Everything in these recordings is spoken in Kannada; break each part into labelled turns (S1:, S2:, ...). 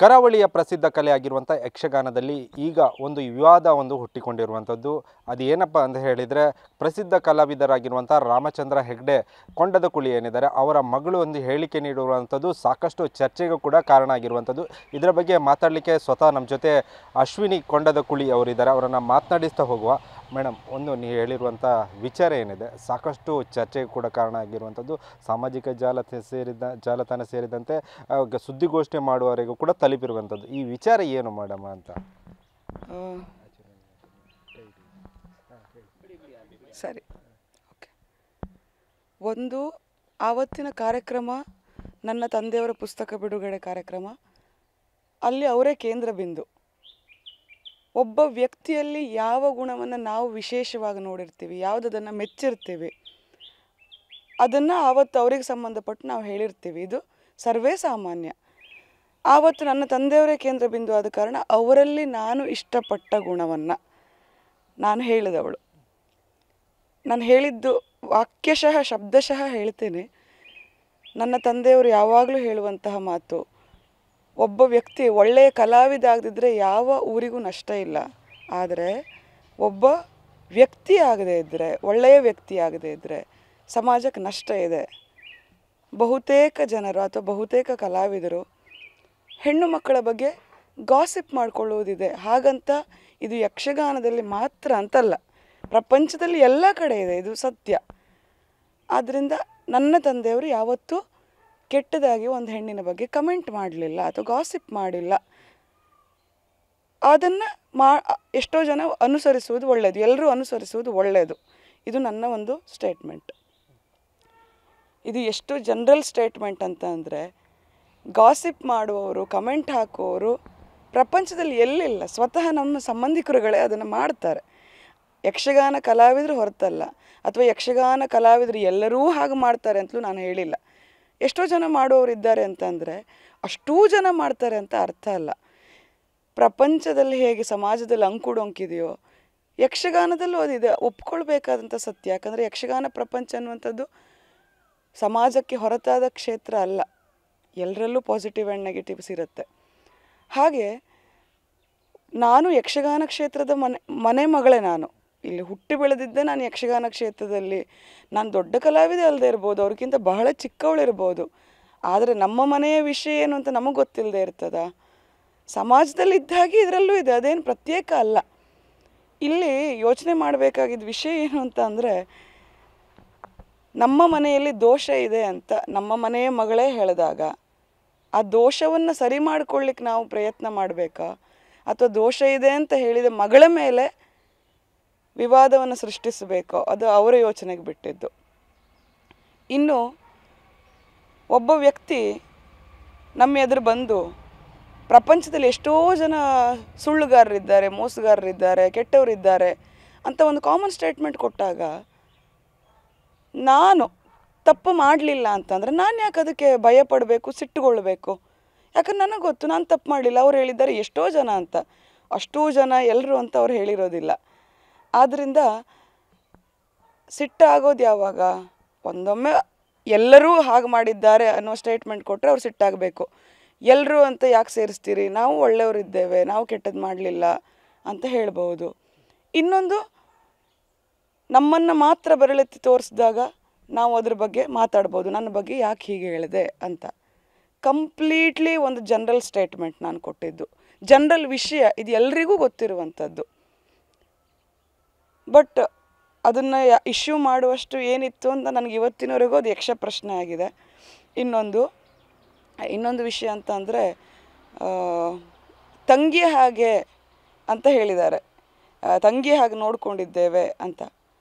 S1: ಕರಾವಳಿಯ ಪ್ರಸಿದ್ಧ ಕಲೆ ಆಗಿರುವಂಥ ಯಕ್ಷಗಾನದಲ್ಲಿ ಈಗ ಒಂದು ವಿವಾದ ಹುಟ್ಟಿಕೊಂಡಿರುವಂಥದ್ದು. ಅದು ಏನಪ್ಪ ಅಂತ ಹೇಳಿದರೆ, ಪ್ರಸಿದ್ಧ ಕಲಾವಿದರಾಗಿರುವಂಥ ರಾಮಚಂದ್ರ ಹೆಗ್ಡೆ ಕೊಂಡದ ಕುಳಿ ಏನಿದ್ದಾರೆ ಅವರ ಮಗಳು ಒಂದು ಹೇಳಿಕೆ ನೀಡಿರುವಂಥದ್ದು ಸಾಕಷ್ಟು ಚರ್ಚೆಗೂ ಕೂಡ ಕಾರಣ ಆಗಿರುವಂಥದ್ದು. ಇದರ ಬಗ್ಗೆ ಮಾತಾಡಲಿಕ್ಕೆ ಸ್ವತಃ ನಮ್ಮ ಜೊತೆ ಅಶ್ವಿನಿ ಕೊಂಡದ ಕುಳಿ ಅವರಿದ್ದಾರೆ. ಅವರನ್ನು ಮಾತನಾಡಿಸ್ತಾ ಹೋಗುವ. ಮೇಡಮ್, ನೀವು ಹೇಳಿರುವಂಥ ವಿಚಾರ ಏನಿದೆ ಸಾಕಷ್ಟು ಚರ್ಚೆಗೆ ಕೂಡ ಕಾರಣ ಆಗಿರುವಂಥದ್ದು. ಸಾಮಾಜಿಕ ಜಾಲತಾಣ ಸೇರಿದಂತೆ ಸುದ್ದಿಗೋಷ್ಠಿ ಮಾಡುವವರೆಗೂ ಕೂಡ ತಲುಪಿರುವಂಥದ್ದು. ಈ ವಿಚಾರ ಏನು ಮೇಡಮ್ ಅಂತ?
S2: ಸರಿ, ಓಕೆ. ಒಂದು ಆವತ್ತಿನ ಕಾರ್ಯಕ್ರಮ ನನ್ನ ತಂದೆಯವರ ಪುಸ್ತಕ ಬಿಡುಗಡೆ ಕಾರ್ಯಕ್ರಮ. ಅಲ್ಲಿ ಅವರೇ ಕೇಂದ್ರ ಬಿಂದು. ಒಬ್ಬ ವ್ಯಕ್ತಿಯಲ್ಲಿ ಯಾವ ಗುಣವನ್ನು ನಾವು ವಿಶೇಷವಾಗಿ ನೋಡಿರ್ತೀವಿ, ಯಾವುದನ್ನು ಮೆಚ್ಚಿರ್ತೀವಿ, ಅದನ್ನು ಆವತ್ತು ಅವರಿಗೆ ಸಂಬಂಧಪಟ್ಟು ನಾವು ಹೇಳಿರ್ತೀವಿ. ಇದು ಸರ್ವೇ ಸಾಮಾನ್ಯ. ಆವತ್ತು ನನ್ನ ತಂದೆಯವರೇ ಕೇಂದ್ರ ಬಿಂದು ಆದ ಕಾರಣ ಅವರಲ್ಲಿ ನಾನು ಇಷ್ಟಪಟ್ಟ ಗುಣವನ್ನು ನಾನು ಹೇಳಿದವಳು. ನಾನು ಹೇಳಿದ್ದು ವಾಕ್ಯಶಃ ಶಬ್ದಶಃ ಹೇಳ್ತೇನೆ. ನನ್ನ ತಂದೆಯವರು ಯಾವಾಗಲೂ ಹೇಳುವಂತಹ ಮಾತು, ಒಬ್ಬ ವ್ಯಕ್ತಿ ಒಳ್ಳೆಯ ಕಲಾವಿದ ಆಗದಿದ್ದರೆ ಯಾವ ಊರಿಗೂ ನಷ್ಟ ಇಲ್ಲ. ಆದರೆ ಒಬ್ಬ ವ್ಯಕ್ತಿ ಆಗದೇ ಇದ್ದರೆ, ಒಳ್ಳೆಯ ವ್ಯಕ್ತಿ ಆಗದೇ ಇದ್ದರೆ ಸಮಾಜಕ್ಕೆ ನಷ್ಟ ಇದೆ. ಬಹುತೇಕ ಜನರು ಅಥವಾ ಬಹುತೇಕ ಕಲಾವಿದರು ಹೆಣ್ಣು ಮಕ್ಕಳ ಬಗ್ಗೆ ಗಾಸಿಪ್ ಮಾಡಿಕೊಳ್ಳುವುದಿದೆ. ಹಾಗಂತ ಇದು ಯಕ್ಷಗಾನದಲ್ಲಿ ಮಾತ್ರ ಅಂತಲ್ಲ, ಪ್ರಪಂಚದಲ್ಲಿ ಎಲ್ಲ ಕಡೆ ಇದೆ, ಇದು ಸತ್ಯ. ಆದ್ದರಿಂದ ನನ್ನ ತಂದೆಯವರು ಯಾವತ್ತೂ ಕೆಟ್ಟದಾಗಿ ಒಂದು ಹೆಣ್ಣಿನ ಬಗ್ಗೆ ಕಮೆಂಟ್ ಮಾಡಲಿಲ್ಲ ಅಥವಾ ಗಾಸಿಪ್ ಮಾಡಿಲ್ಲ. ಅದನ್ನು ಎಷ್ಟೋ ಜನ ಅನುಸರಿಸುವುದು ಒಳ್ಳೆಯದು, ಎಲ್ಲರೂ ಅನುಸರಿಸುವುದು ಒಳ್ಳೆಯದು. ಇದು ನನ್ನ ಒಂದು ಸ್ಟೇಟ್ಮೆಂಟ್. ಇದು ಎಷ್ಟು ಜನರಲ್ ಸ್ಟೇಟ್ಮೆಂಟ್ ಅಂತ ಅಂದರೆ, ಗಾಸಿಪ್ ಮಾಡುವವರು, ಕಮೆಂಟ್ ಹಾಕುವವರು ಪ್ರಪಂಚದಲ್ಲಿ ಎಲ್ಲಿಲ್ಲ. ಸ್ವತಃ ನಮ್ಮ ಸಂಬಂಧಿಕರುಗಳೇ ಅದನ್ನು ಮಾಡ್ತಾರೆ. ಯಕ್ಷಗಾನ ಕಲಾವಿದರು ಹೊರತಲ್ಲ, ಅಥವಾ ಯಕ್ಷಗಾನ ಕಲಾವಿದರು ಎಲ್ಲರೂ ಹಾಗೆ ಮಾಡ್ತಾರೆ ಅಂತಲೂ ನಾನು ಹೇಳಿಲ್ಲ. ಎಷ್ಟೋ ಜನ ಮಾಡುವವರಿದ್ದಾರೆ ಅಂತಂದರೆ ಅಷ್ಟೂ ಜನ ಮಾಡ್ತಾರೆ ಅಂತ ಅರ್ಥ ಅಲ್ಲ. ಪ್ರಪಂಚದಲ್ಲಿ ಹೇಗೆ ಸಮಾಜದಲ್ಲಿ ಅಂಕುಡೊಂಕಿದೆಯೋ ಯಕ್ಷಗಾನದಲ್ಲೂ ಅದಿದೆ, ಒಪ್ಕೊಳ್ಬೇಕಾದಂಥ ಸತ್ಯ. ಯಾಕಂದರೆ ಯಕ್ಷಗಾನ ಪ್ರಪಂಚ ಅನ್ನುವಂಥದ್ದು ಸಮಾಜಕ್ಕೆ ಹೊರತಾದ ಕ್ಷೇತ್ರ ಅಲ್ಲ. ಎಲ್ಲರಲ್ಲೂ ಪಾಸಿಟಿವ್ ಆ್ಯಂಡ್ ನೆಗೆಟಿವ್ಸ್ ಇರುತ್ತೆ. ಹಾಗೆ ನಾನು ಯಕ್ಷಗಾನ ಕ್ಷೇತ್ರದ ಮನೆ ಮಗಳೇ. ನಾನು ಇಲ್ಲಿ ಹುಟ್ಟಿ ಬೆಳೆದಿದ್ದೆ ನಾನು ಯಕ್ಷಗಾನ ಕ್ಷೇತ್ರದಲ್ಲಿ. ನಾನು ದೊಡ್ಡ ಕಲಾವಿದೆ ಅಲ್ಲದೆ ಇರ್ಬೋದು, ಅವ್ರಿಗಿಂತ ಬಹಳ ಚಿಕ್ಕವಳಿರ್ಬೋದು. ಆದರೆ ನಮ್ಮ ಮನೆಯ ವಿಷಯ ಏನು ಅಂತ ನಮಗೆ ಗೊತ್ತಿಲ್ಲದೆ ಇರ್ತದ? ಸಮಾಜದಲ್ಲಿ ಇದ್ದ ಹಾಗೆ ಇದರಲ್ಲೂ ಇದೆ, ಅದೇನು ಪ್ರತ್ಯೇಕ ಅಲ್ಲ. ಇಲ್ಲಿ ಯೋಚನೆ ಮಾಡಬೇಕಾಗಿದ್ದ ವಿಷಯ ಏನು ಅಂತ ಅಂದರೆ, ನಮ್ಮ ಮನೆಯಲ್ಲಿ ದೋಷ ಇದೆ ಅಂತ ನಮ್ಮ ಮನೆಯ ಮಗಳೇ ಹೇಳಿದಾಗ ಆ ದೋಷವನ್ನು ಸರಿ ಮಾಡಿಕೊಳ್ಳಿಕ್ಕೆ ನಾವು ಪ್ರಯತ್ನ ಮಾಡಬೇಕಾ, ಅಥವಾ ದೋಷ ಇದೆ ಅಂತ ಹೇಳಿದ ಮಗಳ ಮೇಲೆ ವಿವಾದವನ್ನು ಸೃಷ್ಟಿಸಬೇಕೋ, ಅದು ಅವರ ಯೋಚನೆಗೆ ಬಿಟ್ಟಿದ್ದು. ಇನ್ನು ಒಬ್ಬ ವ್ಯಕ್ತಿ ನಮ್ಮ ಎದುರು ಬಂದು ಪ್ರಪಂಚದಲ್ಲಿ ಎಷ್ಟೋ ಜನ ಸುಳ್ಳುಗಾರರಿದ್ದಾರೆ, ಮೋಸಗಾರರಿದ್ದಾರೆ, ಕೆಟ್ಟವರಿದ್ದಾರೆ ಅಂತ ಒಂದು ಕಾಮನ್ ಸ್ಟೇಟ್ಮೆಂಟ್ ಕೊಟ್ಟಾಗ, ನಾನು ತಪ್ಪು ಮಾಡಲಿಲ್ಲ ಅಂತಂದರೆ ನಾನು ಯಾಕೆ ಅದಕ್ಕೆ ಭಯಪಡಬೇಕು, ಸಿಟ್ಟುಗೊಳ್ಳಬೇಕು? ಯಾಕಂದ್ರೆ ನನಗೆ ಗೊತ್ತು ನಾನು ತಪ್ಪು ಮಾಡಲಿಲ್ಲ. ಅವ್ರು ಹೇಳಿದ್ದಾರೆ ಎಷ್ಟೋ ಜನ ಅಂತ. ಅಷ್ಟೂ ಜನ ಎಲ್ಲರೂ ಅಂತ ಅವ್ರು ಹೇಳಿರೋದಿಲ್ಲ. ಆದ್ದರಿಂದ ಸಿಟ್ಟಾಗೋದು ಯಾವಾಗ? ಒಂದೊಮ್ಮೆ ಎಲ್ಲರೂ ಹಾಗೆ ಮಾಡಿದ್ದಾರೆ ಅನ್ನೋ ಸ್ಟೇಟ್ಮೆಂಟ್ ಕೊಟ್ಟರೆ ಅವ್ರು ಸಿಟ್ಟಾಗಬೇಕು. ಎಲ್ಲರೂ ಅಂತ ಯಾಕೆ ಸೇರಿಸ್ತೀರಿ, ನಾವು ಒಳ್ಳೆಯವರಿದ್ದೇವೆ, ನಾವು ಕೆಟ್ಟದ್ದು ಮಾಡಲಿಲ್ಲ ಅಂತ ಹೇಳ್ಬೋದು. ಇನ್ನೊಂದು, ನಮ್ಮನ್ನು ಮಾತ್ರ ಬೆರಳೆತ್ತಿ ತೋರಿಸಿದಾಗ ನಾವು ಅದ್ರ ಬಗ್ಗೆ ಮಾತಾಡ್ಬೋದು, ನನ್ನ ಬಗ್ಗೆ ಯಾಕೆ ಹೀಗೆ ಹೇಳಿದೆ ಅಂತ. ಕಂಪ್ಲೀಟ್ಲಿ ಒಂದು ಜನರಲ್ ಸ್ಟೇಟ್ಮೆಂಟ್ ನಾನು ಕೊಟ್ಟಿದ್ದು, ಜನರಲ್ ವಿಷಯ, ಇದು ಎಲ್ರಿಗೂ ಗೊತ್ತಿರುವಂಥದ್ದು. ಬಟ್ ಅದನ್ನು ಇಶ್ಯೂ ಮಾಡುವಷ್ಟು ಏನಿತ್ತು ಅಂತ ನನಗೆ ಇವತ್ತಿನವರೆಗೂ ಅದು ಯಕ್ಷ ಪ್ರಶ್ನೆ ಆಗಿದೆ. ಇನ್ನೊಂದು ವಿಷಯ ಅಂತ ಅಂದರೆ, ತಂಗಿಯ ಹಾಗೆ ಅಂತ ಹೇಳಿದ್ದಾರೆ, ತಂಗಿಯ ಹಾಗೆ ನೋಡ್ಕೊಂಡಿದ್ದೇವೆ ಅಂತ.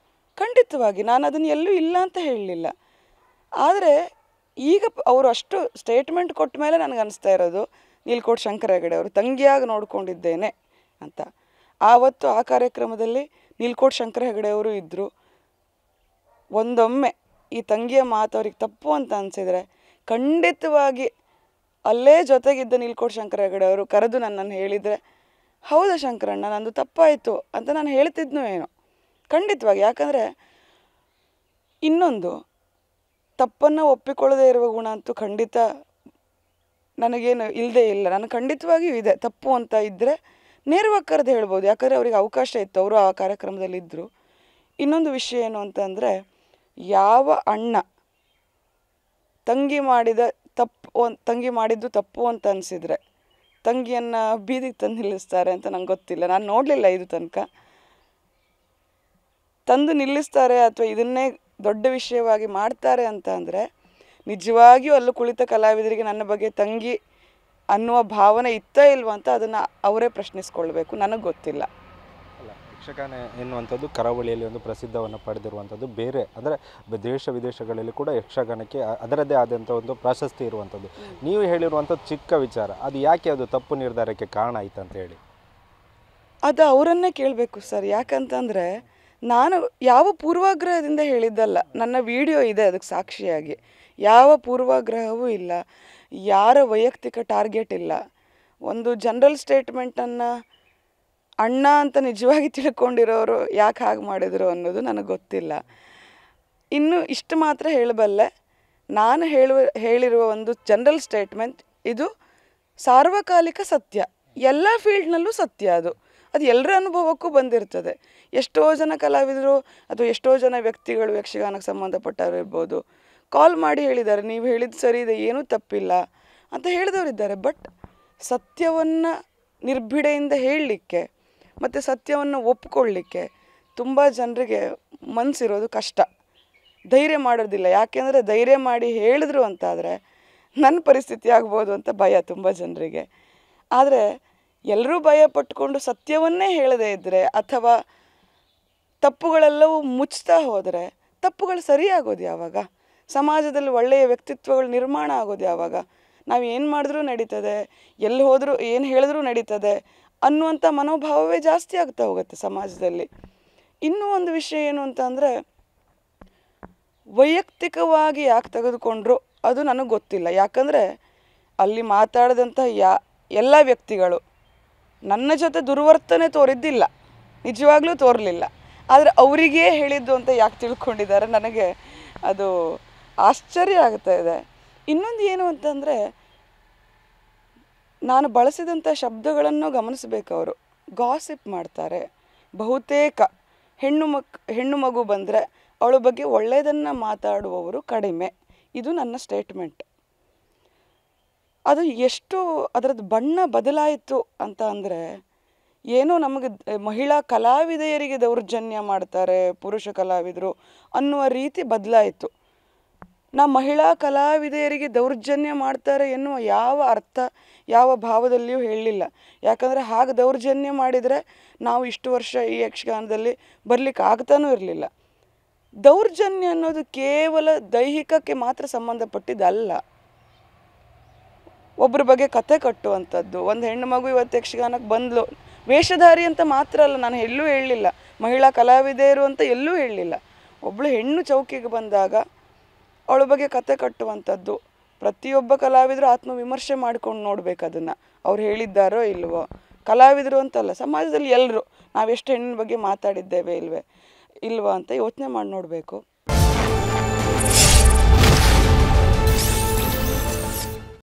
S2: ಖಂಡಿತವಾಗಿ ನಾನು ಅದನ್ನು ಎಲ್ಲೂ ಇಲ್ಲ ಅಂತ ಹೇಳಲಿಲ್ಲ. ಆದರೆ ಈಗ ಅವರು ಅಷ್ಟು ಸ್ಟೇಟ್ಮೆಂಟ್ ಕೊಟ್ಟ ಮೇಲೆ ನನಗೆ ಅನಿಸ್ತಾ ಇರೋದು, ನೀಲ್ಕೋಟ್ ಶಂಕರ ಹೆಗಡೆ ಅವರು ತಂಗಿಯಾಗಿ ನೋಡ್ಕೊಂಡಿದ್ದೇನೆ ಅಂತ. ಆವತ್ತು ಆ ಕಾರ್ಯಕ್ರಮದಲ್ಲಿ ನೀಲ್ಕೋಟ್ ಶಂಕರ ಹೆಗಡೆ ಅವರು ಇದ್ದರು. ಒಂದೊಮ್ಮೆ ಈ ತಂಗಿಯ ಮಾತು ಅವ್ರಿಗೆ ತಪ್ಪು ಅಂತ ಅನಿಸಿದರೆ ಖಂಡಿತವಾಗಿ ಅಲ್ಲೇ ಜೊತೆಗಿದ್ದ ನೀಲ್ಕೋಟ್ ಶಂಕರ ಹೆಗಡೆ ಅವರು ಕರೆದು ನನ್ನನ್ನು ಹೇಳಿದರೆ, ಹೌದಾ ಶಂಕರಣ್ಣ, ನಂದು ತಪ್ಪಾಯಿತು ಅಂತ ನಾನು ಹೇಳ್ತಿದ್ನೋ ಏನೋ. ಖಂಡಿತವಾಗಿ. ಯಾಕಂದರೆ ಇನ್ನೊಂದು, ತಪ್ಪನ್ನು ಒಪ್ಪಿಕೊಳ್ಳದೇ ಇರುವ ಗುಣ ಅಂತೂ ಖಂಡಿತ ನನಗೇನು ಇಲ್ಲದೆ ಇಲ್ಲ, ನನಗೆ ಖಂಡಿತವಾಗಿಯೂ ಇದೆ. ತಪ್ಪು ಅಂತ ಇದ್ದರೆ ನೇರವಾಗಿ ಕರೆದು ಹೇಳ್ಬೋದು, ಯಾಕಂದರೆ ಅವ್ರಿಗೆ ಅವಕಾಶ ಇತ್ತು, ಅವರು ಆ ಕಾರ್ಯಕ್ರಮದಲ್ಲಿ ಇದ್ದರು. ಇನ್ನೊಂದು ವಿಷಯ ಏನು ಅಂತಂದರೆ, ಯಾವ ಅಣ್ಣ ತಂಗಿ ಮಾಡಿದ್ದು ತಪ್ಪು ಅಂತ ಅನಿಸಿದರೆ ತಂಗಿಯನ್ನು ಬೀದಿಗೆ ತಂದು ನಿಲ್ಲಿಸ್ತಾರೆ ಅಂತ ನಂಗೆ ಗೊತ್ತಿಲ್ಲ, ನಾನು ನೋಡಲಿಲ್ಲ ಇದು ತನಕ. ತಂದು ನಿಲ್ಲಿಸ್ತಾರೆ ಅಥವಾ ಇದನ್ನೇ ದೊಡ್ಡ ವಿಷಯವಾಗಿ ಮಾಡ್ತಾರೆ ಅಂತ ಅಂದರೆ ನಿಜವಾಗಿಯೂ ಅಲ್ಲೂ ಕುಳಿತ ಕಲಾವಿದರಿಗೆ ನನ್ನ ಬಗ್ಗೆ ತಂಗಿ ಅನ್ನುವ ಭಾವನೆ ಇತ್ತ ಇಲ್ವ ಅಂತ ಅದನ್ನು ಅವರೇ ಪ್ರಶ್ನಿಸ್ಕೊಳ್ಬೇಕು, ನನಗೆ ಗೊತ್ತಿಲ್ಲ.
S1: ಅಲ್ಲ, ಯಕ್ಷಗಾನ ಎನ್ನುವಂಥದ್ದು ಕರಾವಳಿಯಲ್ಲಿ ಒಂದು ಪ್ರಸಿದ್ಧವನ್ನು ಪಡೆದಿರುವಂಥದ್ದು. ಬೇರೆ ಅಂದರೆ ದೇಶ ವಿದೇಶಗಳಲ್ಲಿ ಕೂಡ ಯಕ್ಷಗಾನಕ್ಕೆ ಅದರದ್ದೇ ಆದಂಥ ಒಂದು ಪ್ರಾಶಸ್ತಿ ಇರುವಂಥದ್ದು. ನೀವು ಹೇಳಿರುವಂಥದ್ದು ಚಿಕ್ಕ ವಿಚಾರ, ಅದು ಯಾಕೆ ಅದು ತಪ್ಪು ನಿರ್ಧಾರಕ್ಕೆ ಕಾರಣ ಆಯ್ತು ಅಂತ ಹೇಳಿ
S2: ಅದು ಅವರನ್ನೇ ಕೇಳಬೇಕು ಸರ್. ಯಾಕಂತಂದರೆ ನಾನು ಯಾವ ಪೂರ್ವಾಗ್ರಹದಿಂದ ಹೇಳಿದ್ದಲ್ಲ, ನನ್ನ ವಿಡಿಯೋ ಇದೆ ಅದಕ್ಕೆ ಸಾಕ್ಷಿಯಾಗಿ. ಯಾವ ಪೂರ್ವಾಗ್ರಹವೂ ಇಲ್ಲ, ಯಾರ ವೈಯಕ್ತಿಕ ಟಾರ್ಗೆಟ್ ಇಲ್ಲ. ಒಂದು ಜನರಲ್ ಸ್ಟೇಟ್ಮೆಂಟನ್ನು ಅಣ್ಣ ಅಂತ ನಿಜವಾಗಿ ತಿಳ್ಕೊಂಡಿರೋರು ಯಾಕೆ ಹಾಗೆ ಮಾಡಿದರು ಅನ್ನೋದು ನನಗೆ ಗೊತ್ತಿಲ್ಲ. ಇನ್ನು ಇಷ್ಟು ಮಾತ್ರ ಹೇಳಬಲ್ಲೆ, ನಾನು ಹೇಳಿರುವ ಒಂದು ಜನರಲ್ ಸ್ಟೇಟ್ಮೆಂಟ್ ಇದು ಸಾರ್ವಕಾಲಿಕ ಸತ್ಯ, ಎಲ್ಲ ಫೀಲ್ಡ್ನಲ್ಲೂ ಸತ್ಯ. ಅದು ಎಲ್ಲರ ಅನುಭವಕ್ಕೂ ಬಂದಿರ್ತದೆ. ಎಷ್ಟೋ ಜನ ಕಲಾವಿದರು ಅಥವಾ ಎಷ್ಟೋ ಜನ ವ್ಯಕ್ತಿಗಳು ಯಕ್ಷಗಾನಕ್ಕೆ ಸಂಬಂಧಪಟ್ಟವರು ಇರ್ಬೋದು, ಕಾಲ್ ಮಾಡಿ ಹೇಳಿದ್ದಾರೆ, ನೀವು ಹೇಳಿದ್ದು ಸರಿ ಇದೆ, ಏನೂ ತಪ್ಪಿಲ್ಲ ಅಂತ ಹೇಳಿದವರಿದ್ದಾರೆ. ಬಟ್ ಸತ್ಯವನ್ನು ನಿರ್ಭಿಡೆಯಿಂದ ಹೇಳಲಿಕ್ಕೆ ಮತ್ತು ಸತ್ಯವನ್ನು ಒಪ್ಕೊಳ್ಳಿಕ್ಕೆ ತುಂಬ ಜನರಿಗೆ ಮನಸ್ಸಿರೋದು ಕಷ್ಟ, ಧೈರ್ಯ ಮಾಡೋದಿಲ್ಲ. ಯಾಕೆಂದರೆ ಧೈರ್ಯ ಮಾಡಿ ಹೇಳಿದ್ರು ಅಂತಾದರೆ ನನ್ನ ಪರಿಸ್ಥಿತಿ ಆಗ್ಬೋದು ಅಂತ ಭಯ ತುಂಬ ಜನರಿಗೆ. ಆದರೆ ಎಲ್ಲರೂ ಭಯ ಪಟ್ಕೊಂಡು ಸತ್ಯವನ್ನೇ ಹೇಳದೇ ಇದ್ದರೆ ಅಥವಾ ತಪ್ಪುಗಳೆಲ್ಲವೂ ಮುಚ್ತಾ ಹೋದರೆ ತಪ್ಪುಗಳು ಸರಿಯಾಗೋದು ಯಾವಾಗ? ಸಮಾಜದಲ್ಲಿ ಒಳ್ಳೆಯ ವ್ಯಕ್ತಿತ್ವಗಳು ನಿರ್ಮಾಣ ಆಗೋದು ಯಾವಾಗ? ನಾವು ಏನು ಮಾಡಿದ್ರೂ ನಡೀತದೆ, ಎಲ್ಲಿ ಹೋದರೂ ಏನು ಹೇಳಿದ್ರೂ ನಡೀತದೆ ಅನ್ನುವಂಥ ಮನೋಭಾವವೇ ಜಾಸ್ತಿ ಆಗ್ತಾ ಹೋಗುತ್ತೆ ಸಮಾಜದಲ್ಲಿ. ಇನ್ನೂ ಒಂದು ವಿಷಯ ಏನು ಅಂತಂದರೆ, ವೈಯಕ್ತಿಕವಾಗಿ ಯಾಕೆ ತೆಗೆದುಕೊಂಡ್ರು ಅದು ನನಗೆ ಗೊತ್ತಿಲ್ಲ. ಯಾಕಂದರೆ ಅಲ್ಲಿ ಮಾತಾಡಿದಂಥ ಎಲ್ಲ ವ್ಯಕ್ತಿಗಳು ನನ್ನ ಜೊತೆ ದುರ್ವರ್ತನೆ ತೋರಿದ್ದಿಲ್ಲ, ನಿಜವಾಗ್ಲೂ ತೋರಲಿಲ್ಲ. ಆದರೆ ಅವರಿಗೇ ಹೇಳಿದ್ದು ಅಂತ ಯಾಕೆ ತಿಳ್ಕೊಂಡಿದ್ದಾರೆ, ನನಗೆ ಅದು ಆಶ್ಚರ್ಯ ಆಗ್ತಾ ಇದೆ. ಇನ್ನೊಂದು ಏನು ಅಂತಂದರೆ, ನಾನು ಬಳಸಿದಂಥ ಶಬ್ದಗಳನ್ನು ಗಮನಿಸಬೇಕು. ಅವರು ಗಾಸಿಪ್ ಮಾಡ್ತಾರೆ. ಬಹುತೇಕ ಹೆಣ್ಣು ಮಗು ಬಂದರೆ ಅವಳ ಬಗ್ಗೆ ಒಳ್ಳೆಯದನ್ನು ಮಾತಾಡುವವರು ಕಡಿಮೆ. ಇದು ನನ್ನ ಸ್ಟೇಟ್ಮೆಂಟ್. ಅದು ಎಷ್ಟು ಅದರದ್ದು ಬಣ್ಣ ಬದಲಾಯಿತು ಅಂತ ಅಂದರೆ, ಏನೋ ನಮಗೆ ಮಹಿಳಾ ಕಲಾವಿದೆಯರಿಗೆ ದೌರ್ಜನ್ಯ ಮಾಡ್ತಾರೆ ಪುರುಷ ಕಲಾವಿದರು ಅನ್ನುವ ರೀತಿ ಬದಲಾಯಿತು. ಮಹಿಳಾ ಕಲಾವಿದೆಯರಿಗೆ ದೌರ್ಜನ್ಯ ಮಾಡ್ತಾರೆ ಎನ್ನುವ ಯಾವ ಅರ್ಥ ಯಾವ ಭಾವದಲ್ಲಿಯೂ ಹೇಳಲಿಲ್ಲ. ಯಾಕಂದರೆ ಹಾಗೆ ದೌರ್ಜನ್ಯ ಮಾಡಿದರೆ ನಾವು ಇಷ್ಟು ವರ್ಷ ಈ ಯಕ್ಷಗಾನದಲ್ಲಿ ಬರಲಿಕ್ಕೆ ಆಗ್ತಾನೂ ಇರಲಿಲ್ಲ. ದೌರ್ಜನ್ಯ ಅನ್ನೋದು ಕೇವಲ ದೈಹಿಕಕ್ಕೆ ಮಾತ್ರ ಸಂಬಂಧಪಟ್ಟಿದ್ದಲ್ಲ. ಒಬ್ಬರ ಬಗ್ಗೆ ಕತೆ ಕಟ್ಟುವಂಥದ್ದು. ಒಂದು ಹೆಣ್ಣು ಮಗು ಇವತ್ತು ಯಕ್ಷಗಾನಕ್ಕೆ ಬಂದ್ಲು, ವೇಷಧಾರಿ ಅಂತ ಮಾತ್ರ ಅಲ್ಲ, ನಾನು ಎಲ್ಲೂ ಹೇಳಲಿಲ್ಲ ಮಹಿಳಾ ಕಲಾವಿದೆಯರು ಅಂತ ಎಲ್ಲೂ ಹೇಳಲಿಲ್ಲ. ಒಬ್ಬಳು ಹೆಣ್ಣು ಚೌಕಿಗೆ ಬಂದಾಗ ಅವಳ ಬಗ್ಗೆ ಕತೆ ಕಟ್ಟುವಂಥದ್ದು. ಪ್ರತಿಯೊಬ್ಬ ಕಲಾವಿದರು ಆತ್ಮವಿಮರ್ಶೆ ಮಾಡ್ಕೊಂಡು ನೋಡ್ಬೇಕು ಅದನ್ನು, ಅವ್ರು ಹೇಳಿದ್ದಾರೋ ಇಲ್ವೋ. ಕಲಾವಿದರು ಅಂತಲ್ಲ, ಸಮಾಜದಲ್ಲಿ ಎಲ್ಲರೂ ನಾವೆಷ್ಟು ಹೆಣ್ಣಿನ ಬಗ್ಗೆ ಮಾತಾಡಿದ್ದೇವೆ ಇಲ್ವೋ ಅಂತ ಯೋಚನೆ ಮಾಡಿ ನೋಡಬೇಕು.